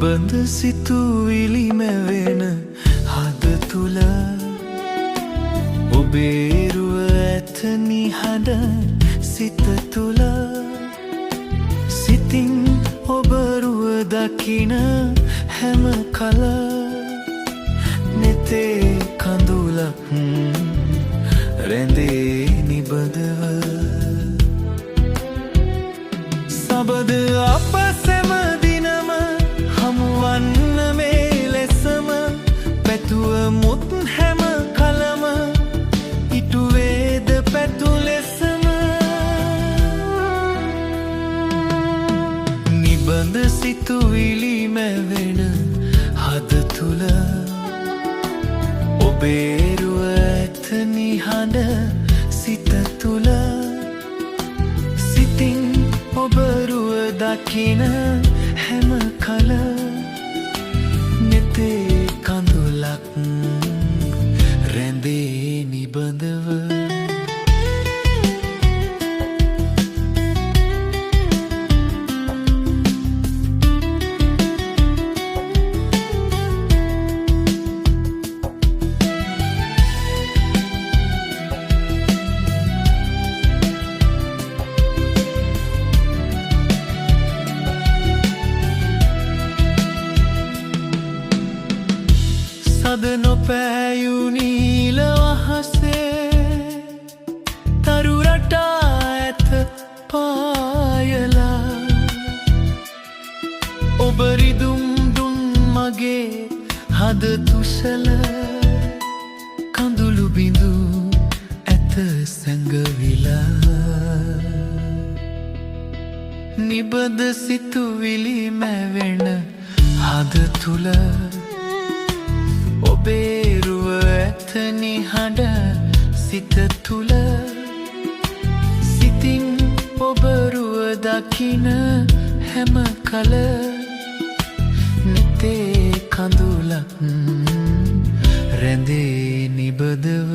නිබඳ සිතුවිලි මැවෙන හද තුල ඔබේ රුව ඇත නිහඬ සිත තුල සිතින් ඔබ රුව දකින හැම කල නෙතේ කඳුලක් රැඳේ නිබඳව සබද අප සැම දිනම හමුවන්න මේ ලෙසම පැතුව මුත් හැම කලම ඉටුවේද පැතු ලෙසම නිබඳ සිතුවිලි මැවෙන හද තුල ඔබේ රුව ඇත නිහඬ සිත තුල සිතින් ඔබ රුව දකින හැම කල නෙතේ කඳුලක් රැඳේ නිබඳව සද නොපෑයු නීල වහසේ තරු රටා ඇත පායලා ඔබ රිදුම් දුන් මගේ හද තුසල කඳුළු බිඳු ඇත සැඟවිලා නිබඳ සිතුවිලි මැවෙන හද තුල ඔබේ රුව ඇත නිහඬ සිත තුල සිතින් ඔබ රුව දකින හැම කල නෙතේ කඳුලක් රැඳේ නිබඳව